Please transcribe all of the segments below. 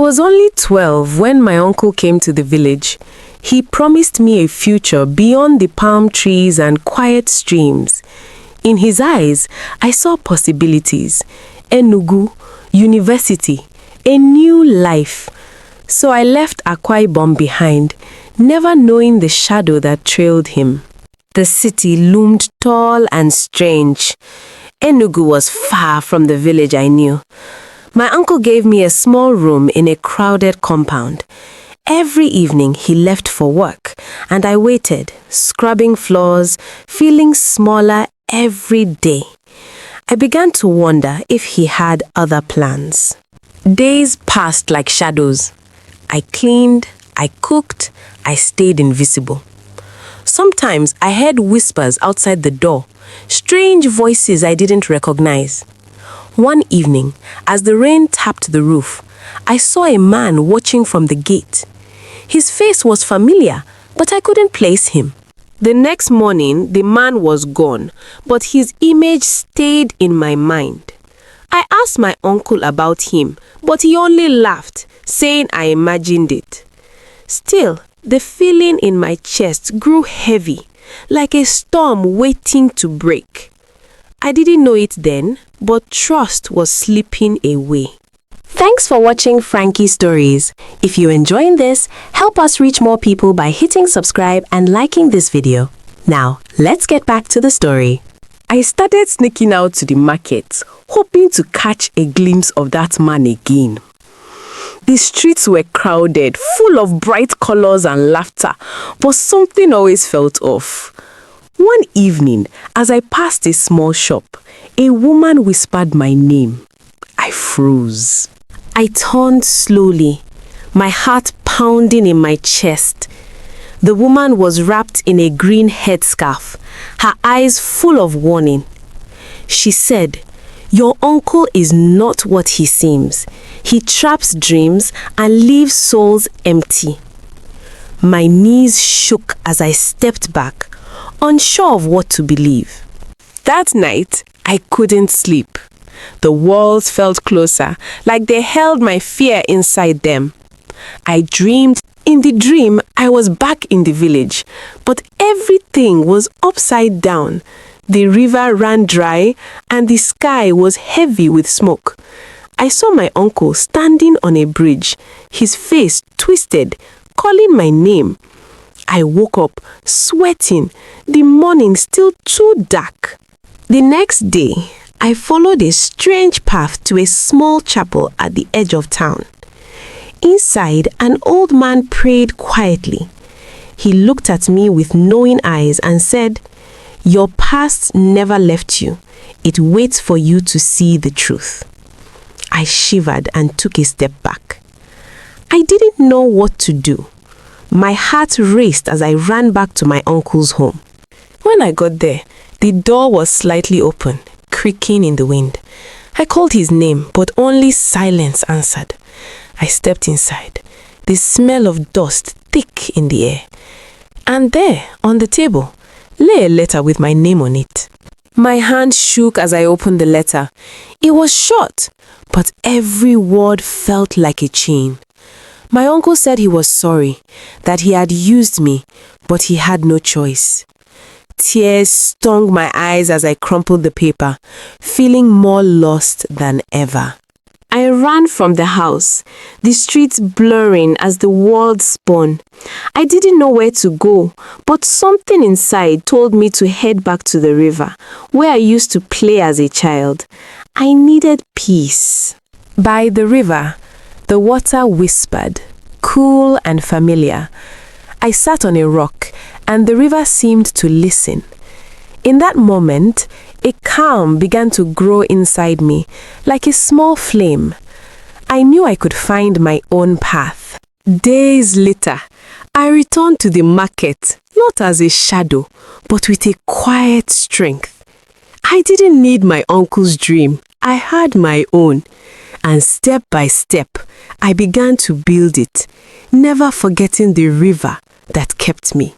was only 12 when my uncle came to the village. He promised me a future beyond the palm trees and quiet streams. In his eyes, I saw possibilities. Enugu, university, a new life. So I left Akwa Ibom behind, never knowing the shadow that trailed him. The city loomed tall and strange. Enugu was far from the village I knew. My uncle gave me a small room in a crowded compound. Every evening he left for work, and I waited, scrubbing floors, feeling smaller every day. I began to wonder if he had other plans. Days passed like shadows. I cleaned, I cooked, I stayed invisible. Sometimes I heard whispers outside the door, strange voices I didn't recognize. One evening, as the rain tapped the roof, I saw a man watching from the gate. His face was familiar, but I couldn't place him. The next morning, the man was gone, but his image stayed in my mind. I asked my uncle about him, but he only laughed, saying I imagined it. Still, the feeling in my chest grew heavy, like a storm waiting to break. I didn't know it then, but trust was slipping away. Thanks for watching Frankie's Stories. If you're enjoying this, help us reach more people by hitting subscribe and liking this video. Now, let's get back to the story. I started sneaking out to the market, hoping to catch a glimpse of that man again. The streets were crowded, full of bright colors and laughter, but something always felt off. One evening, as I passed a small shop, a woman whispered my name. I froze. I turned slowly, my heart pounding in my chest. The woman was wrapped in a green headscarf, her eyes full of warning. She said, "Your uncle is not what he seems. He traps dreams and leaves souls empty." My knees shook as I stepped back, unsure of what to believe. That night, I couldn't sleep. The walls felt closer, like they held my fear inside them. I dreamed. In the dream, I was back in the village, but everything was upside down. The river ran dry, and the sky was heavy with smoke. I saw my uncle standing on a bridge, his face twisted, calling my name. I woke up, sweating, the morning still too dark. The next day, I followed a strange path to a small chapel at the edge of town. Inside, an old man prayed quietly. He looked at me with knowing eyes and said, "Your past never left you. It waits for you to see the truth." I shivered and took a step back. I didn't know what to do. My heart raced as I ran back to my uncle's home. When I got there, the door was slightly open, creaking in the wind. I called his name, but only silence answered. I stepped inside, the smell of dust thick in the air. And there, on the table, lay a letter with my name on it. My hand shook as I opened the letter. It was short, but every word felt like a chain. My uncle said he was sorry, that he had used me, but he had no choice. Tears stung my eyes as I crumpled the paper, feeling more lost than ever. I ran from the house, the streets blurring as the world spun. I didn't know where to go, but something inside told me to head back to the river, where I used to play as a child. I needed peace. By the river, the water whispered, cool and familiar. I sat on a rock, and the river seemed to listen. In that moment, a calm began to grow inside me, like a small flame. I knew I could find my own path. Days later, I returned to the market, not as a shadow, but with a quiet strength. I didn't need my uncle's dream. I had my own. And step by step, I began to build it, never forgetting the river that kept me.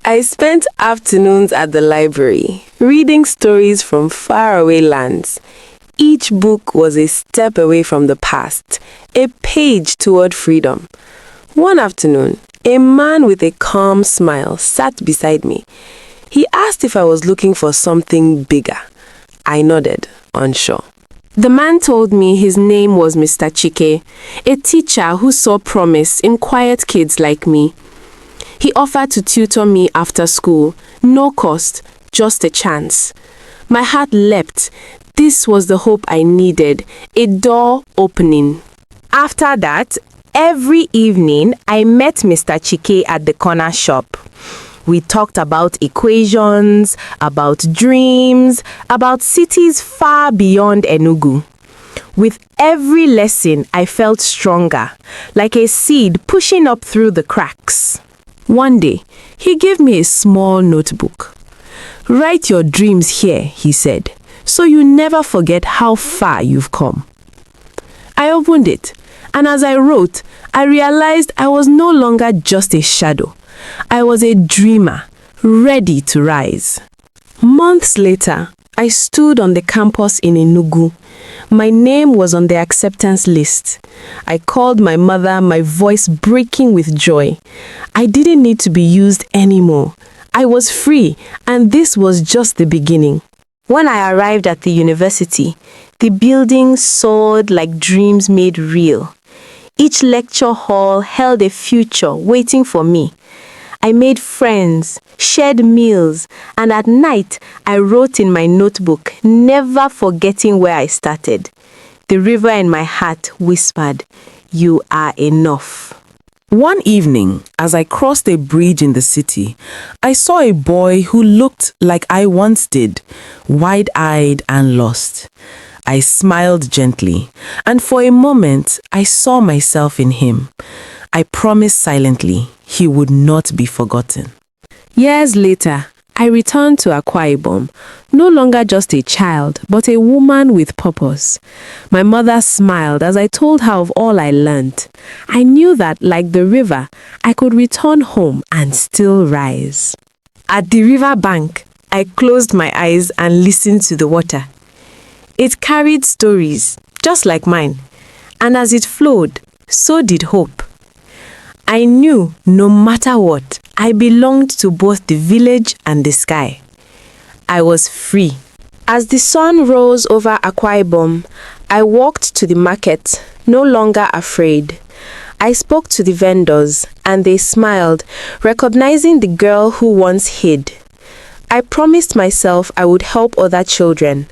I spent afternoons at the library, reading stories from faraway lands. Each book was a step away from the past, a page toward freedom. One afternoon, a man with a calm smile sat beside me. He asked if I was looking for something bigger. I nodded, unsure. The man told me his name was Mr. Chike, a teacher who saw promise in quiet kids like me. He offered to tutor me after school, no cost, just a chance. My heart leapt. This was the hope I needed, a door opening. After that, every evening, I met Mr. Chike at the corner shop. We talked about equations, about dreams, about cities far beyond Enugu. With every lesson, I felt stronger, like a seed pushing up through the cracks. One day, he gave me a small notebook. "Write your dreams here," he said, "so you never forget how far you've come." I opened it, and as I wrote, I realized I was no longer just a shadow. I was a dreamer, ready to rise. Months later, I stood on the campus in Enugu. My name was on the acceptance list. I called my mother, my voice breaking with joy. I didn't need to be used anymore. I was free, and this was just the beginning. When I arrived at the university, the building soared like dreams made real. Each lecture hall held a future waiting for me. I made friends, shared meals, and at night I wrote in my notebook, never forgetting where I started. The river in my heart whispered, "You are enough." One evening, as I crossed a bridge in the city, I saw a boy who looked like I once did, wide-eyed and lost. I smiled gently, and for a moment, I saw myself in him. I promised silently he would not be forgotten. Years later, I returned to Akwa Ibom, no longer just a child, but a woman with purpose. My mother smiled as I told her of all I learned. I knew that, like the river, I could return home and still rise. At the river bank, I closed my eyes and listened to the water. It carried stories, just like mine, and as it flowed, so did hope. I knew, no matter what, I belonged to both the village and the sky. I was free. As the sun rose over Akwa Ibom, I walked to the market, no longer afraid. I spoke to the vendors, and they smiled, recognizing the girl who once hid. I promised myself I would help other children,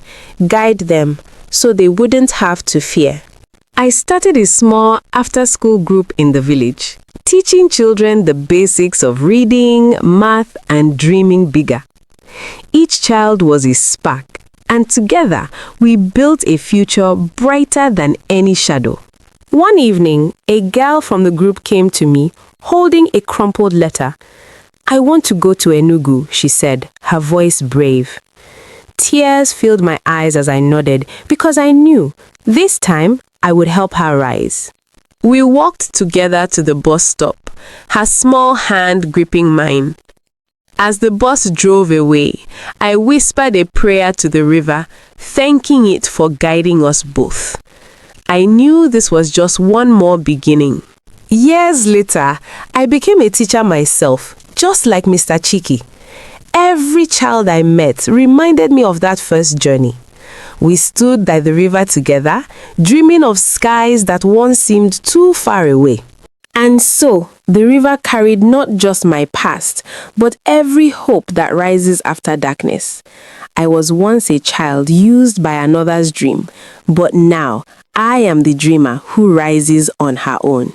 guide them, so they wouldn't have to fear. I started a small after-school group in the village, teaching children the basics of reading, math, and dreaming bigger. Each child was a spark, and together we built a future brighter than any shadow. One evening, a girl from the group came to me, holding a crumpled letter. "I want to go to Enugu," she said, her voice brave. Tears filled my eyes as I nodded, because I knew, this time, I would help her rise. We walked together to the bus stop, her small hand gripping mine. As the bus drove away, I whispered a prayer to the river, thanking it for guiding us both. I knew this was just one more beginning. Years later, I became a teacher myself, just like Mr. Chike. Every child I met reminded me of that first journey. We stood by the river together, dreaming of skies that once seemed too far away. And so, the river carried not just my past, but every hope that rises after darkness. I was once a child used by another's dream, but now I am the dreamer who rises on her own.